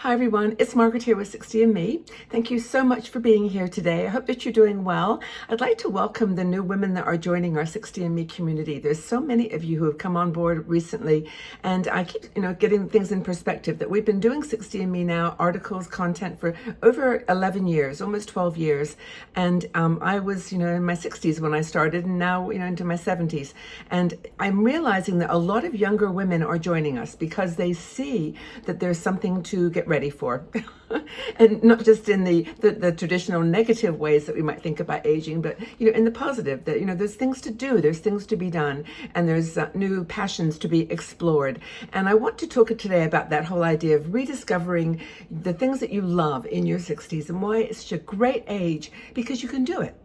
Hi everyone, it's Margaret here with 60 and Me. Thank you so much for being here today. I hope that you're doing well. I'd like to welcome the new women that are joining our 60 and Me community. There's so many of you who have come on board recently, and I keep, getting things in perspective that we've been doing 60 and Me now, articles, content for over 11 years, almost 12 years. And I was, in my 60s when I started, and now, into my 70s. And I'm realizing that a lot of younger women are joining us because they see that there's something to get ready for. And not just in the traditional negative ways that we might think about aging, but in the positive, that there's things to do, there's things to be done, and there's new passions to be explored. And I want to talk today about that whole idea of rediscovering the things that you love in your 60s and why it's such a great age, because you can do it.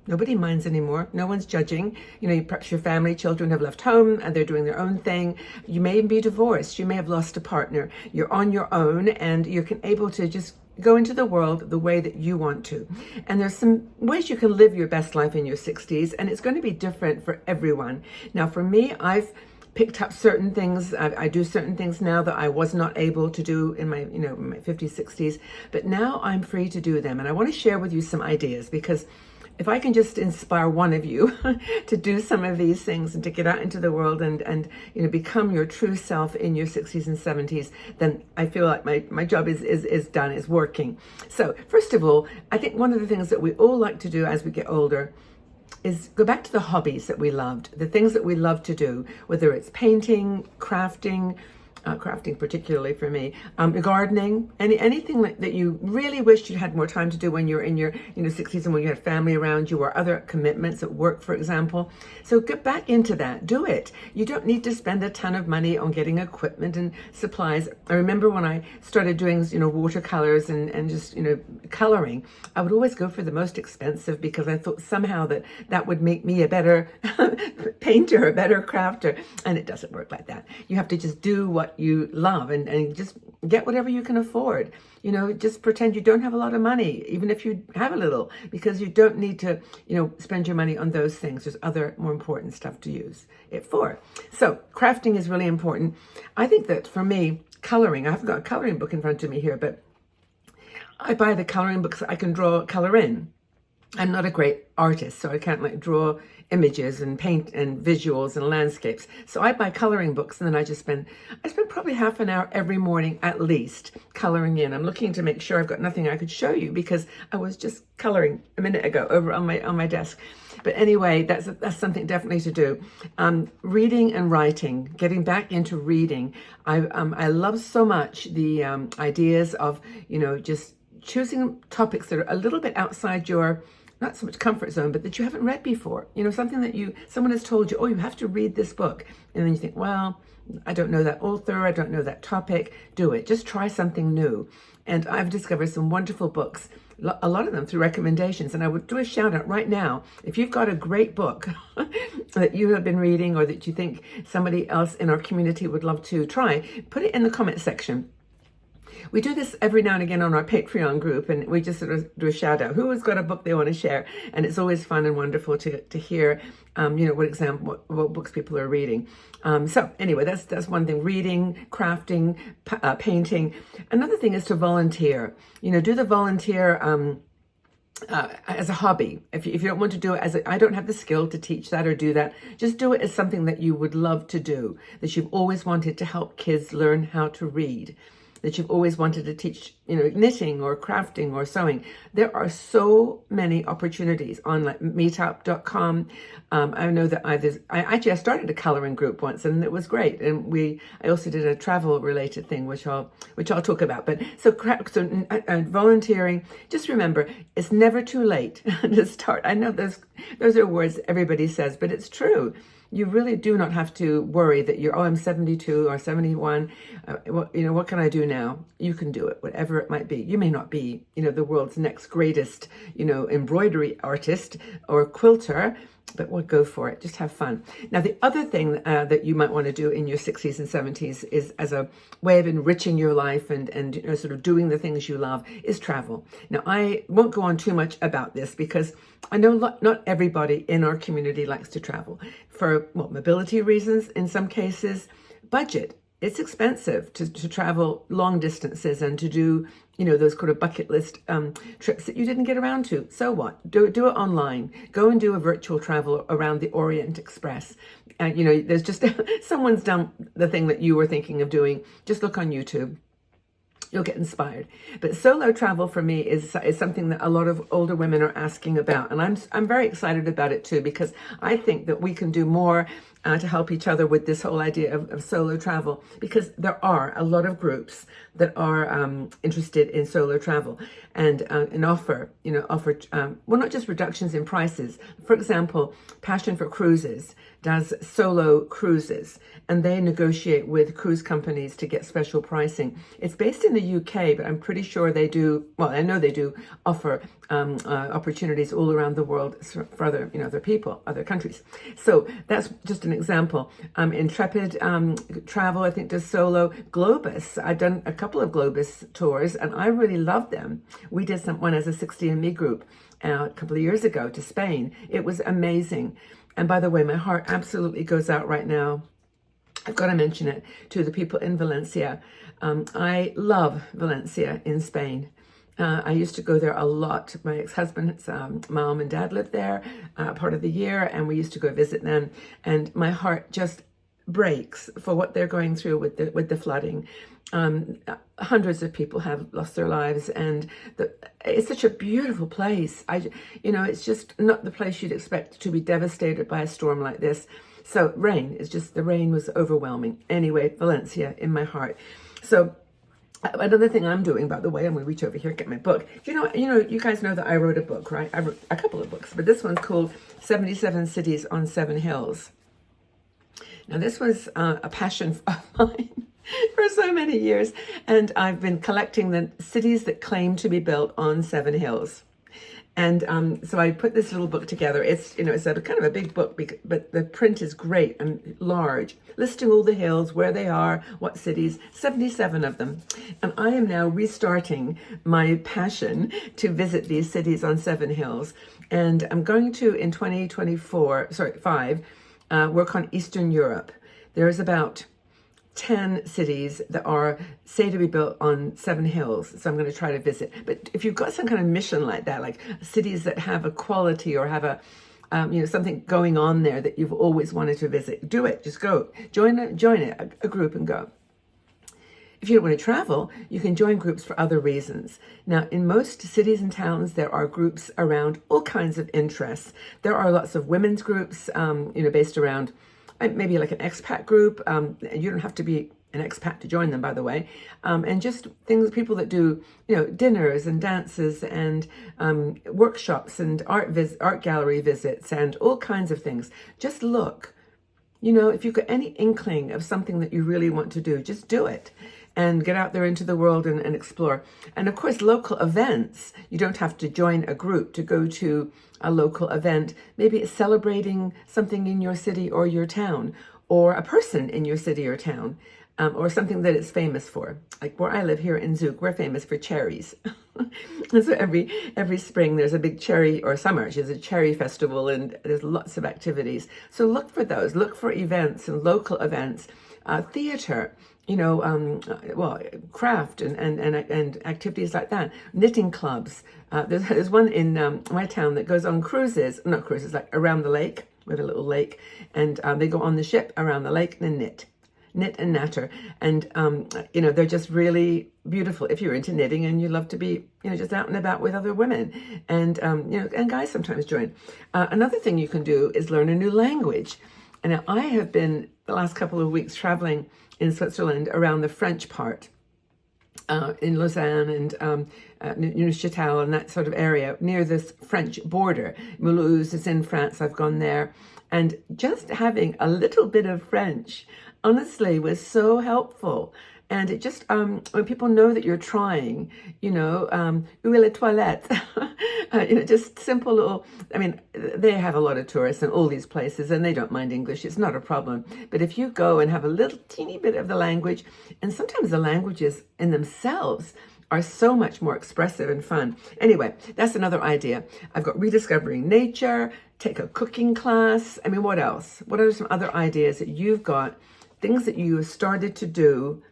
Nobody minds anymore. No one's judging. Perhaps your family, children have left home and they're doing their own thing. You may be divorced. You may have lost a partner. You're on your own and you're able to just go into the world the way that you want to. And there's some ways you can live your best life in your 60s, and it's going to be different for everyone. Now, for me, I've picked up certain things. I do certain things now that I was not able to do in my, my 50s, 60s, but now I'm free to do them. And I want to share with you some ideas, because if I can just inspire one of you to do some of these things and to get out into the world and become your true self in your 60s and 70s, then I feel like my job is done, is working. So first of all, I think one of the things that we all like to do as we get older is go back to the hobbies that we loved, the things that we love to do, whether it's painting, crafting particularly for me, gardening, anything that you really wished you had more time to do when you're in your 60s and when you had family around you or other commitments at work, for example. So get back into that. Do it. You don't need to spend a ton of money on getting equipment and supplies. I remember when I started doing watercolors and just coloring, I would always go for the most expensive because I thought somehow that would make me a better painter, a better crafter, and it doesn't work like that. You have to just do what you love and just get whatever you can afford. Just pretend you don't have a lot of money, even if you have a little, because you don't need to, spend your money on those things. There's other more important stuff to use it for. So crafting is really important. I think that for me, coloring, I haven't got a coloring book in front of me here, but I buy the coloring books that I can color in. I'm not a great artist, so I can't draw images and paint and visuals and landscapes. So I buy coloring books, and then I spend probably half an hour every morning at least coloring in. I'm looking to make sure I've got nothing I could show you because I was just coloring a minute ago over on my desk. But anyway, that's something definitely to do. Reading and writing, getting back into reading. I love so much the ideas of just choosing topics that are a little bit outside your not so much comfort zone, but that you haven't read before. Something that someone has told you, oh, you have to read this book. And then you think, well, I don't know that author, I don't know that topic. Do it. Just try something new. And I've discovered some wonderful books, a lot of them through recommendations. And I would do a shout out right now. If you've got a great book that you have been reading or that you think somebody else in our community would love to try, put it in the comment section. We do this every now and again on our Patreon group, and we just sort of do a shout out. Who has got a book they want to share? And it's always fun and wonderful to hear, what books people are reading. So anyway, that's one thing: reading, crafting, painting. Another thing is to volunteer. Do the volunteer as a hobby. If you don't want to do it I don't have the skill to teach that or do that. Just do it as something that you would love to do, that you've always wanted to help kids learn how to read, that you've always wanted to teach, knitting or crafting or sewing. There are so many opportunities on meetup.com. I know that I started a coloring group once, and it was great. And I also did a travel related thing, which I'll talk about. But so volunteering, just remember, it's never too late to start. I know those are words everybody says, but it's true. You really do not have to worry that I'm 72 or 71. What can I do now? You can do it, whatever it might be. You may not be, the world's next greatest, embroidery artist or quilter, but we'll go for it. Just have fun. Now, the other thing that you might want to do in your 60s and 70s is as a way of enriching your life and sort of doing the things you love is travel. Now, I won't go on too much about this because I know not everybody in our community likes to travel for mobility reasons in some cases, budget it's expensive to travel long distances and to do, those kind of bucket list trips that you didn't get around to. So what? Do it online. Go and do a virtual travel around the Orient Express. And, there's just, someone's done the thing that you were thinking of doing. Just look on YouTube. You'll get inspired. But solo travel for me is something that a lot of older women are asking about. And I'm very excited about it too, because I think that we can do more to help each other with this whole idea of solo travel, because there are a lot of groups that are interested in solo travel and offer well, not just reductions in prices. For example, Passion for Cruises does solo cruises, and they negotiate with cruise companies to get special pricing. It's based in the UK, but I'm pretty sure they do. Well, I know they do offer opportunities all around the world for other, other people, other countries. So that's just an example. Intrepid Travel, I think, does solo. Globus, I've done a couple of Globus tours, and I really love them. We did one as a 60&Me group a couple of years ago to Spain. It was amazing. And by the way, my heart absolutely goes out right now. I've got to mention it to the people in Valencia. I love Valencia in Spain. I used to go there a lot. My ex-husband's mom and dad lived there part of the year, and we used to go visit them. And my heart just breaks for what they're going through with the flooding. Hundreds of people have lost their lives, and it's such a beautiful place. It's just not the place you'd expect to be devastated by a storm like this. So the rain was overwhelming. Anyway, Valencia in my heart. So another thing I'm doing, by the way, I'm going to reach over here and get my book. You guys know that I wrote a book, right? I wrote a couple of books, but this one's called 77 Cities on 7 Hills. Now, this was a passion of mine for so many years, and I've been collecting the cities that claim to be built on 7 hills. And so I put this little book together. It's a kind of a big book, but the print is great and large, listing all the hills, where they are, what cities, 77 of them. And I am now restarting my passion to visit these cities on 7 hills. And I'm going to, in 5, work on Eastern Europe. There's about 10 cities that are say to be built on 7 hills. So I'm going to try to visit. But if you've got some kind of mission like that, like cities that have a quality or have a, something going on there that you've always wanted to visit, do it. Just go. Join a group and go. If you don't want to travel, you can join groups for other reasons. Now, in most cities and towns, there are groups around all kinds of interests. There are lots of women's groups, based around maybe like an expat group. You don't have to be an expat to join them, by the way. And just people that do, dinners and dances and workshops and art gallery visits and all kinds of things. Just look. If you've got any inkling of something that you really want to do, just do it and get out there into the world and explore. And of course, local events, you don't have to join a group to go to a local event. Maybe it's celebrating something in your city or your town, or a person in your city or town, or something that it's famous for. Like where I live here in Zug, we're famous for cherries. And so every spring there's a big cherry, or summer, there's a cherry festival, and there's lots of activities. So look for those, look for events and local events, theater, craft and activities like that, knitting clubs. There's one in my town that goes on cruises, not cruises, like around the lake. We have a little lake, and they go on the ship around the lake and knit and natter. And, they're just really beautiful if you're into knitting and you love to be, just out and about with other women. And, and guys sometimes join. Another thing you can do is learn a new language. And I have been the last couple of weeks traveling in Switzerland around the French part, in Lausanne and Neuchâtel and that sort of area near this French border. Mulhouse is in France. I've gone there. And just having a little bit of French, honestly, was so helpful. And it just, when people know that you're trying, où est la toilette? Just simple little, they have a lot of tourists in all these places and they don't mind English. It's not a problem. But if you go and have a little teeny bit of the language, and sometimes the languages in themselves are so much more expressive and fun. Anyway, that's another idea. I've got rediscovering nature, take a cooking class. What else? What are some other ideas that you've got things that you started to do,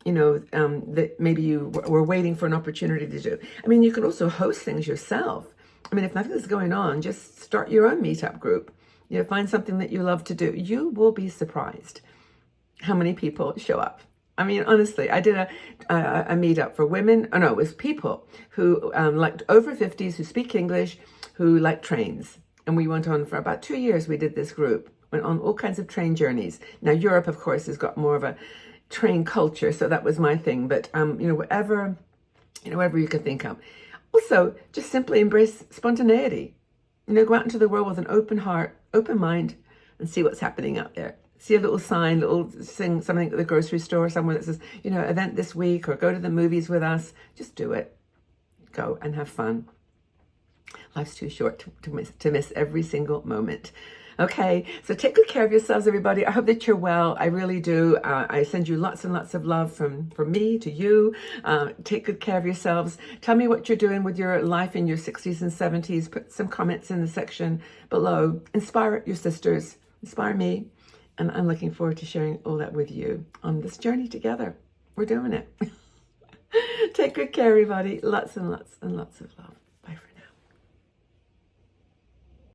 that maybe you were waiting for an opportunity to do. I mean, you can also host things yourself. I mean, if nothing's going on, just start your own meetup group. Find something that you love to do. You will be surprised how many people show up. I mean, honestly, I did a meetup for women. Oh no, it was people who like over 50s who speak English, who like trains. And we went on for about 2 years. We did this group, went on all kinds of train journeys. Now, Europe, of course, has got more of a train culture, so that was my thing. But whatever you can think of. Also, just simply embrace spontaneity. Go out into the world with an open heart, open mind, and see what's happening out there. See a little sign, thing, something at the grocery store, somewhere that says, event this week, or go to the movies with us. Just do it. Go and have fun. Life's too short to miss every single moment. Okay, so take good care of yourselves, everybody. I hope that you're well. I really do. I send you lots and lots of love from me to you. Take good care of yourselves. Tell me what you're doing with your life in your 60s and 70s. Put some comments in the section below. Inspire your sisters. Inspire me. And I'm looking forward to sharing all that with you on this journey together. We're doing it. Take good care, everybody. Lots and lots and lots of love.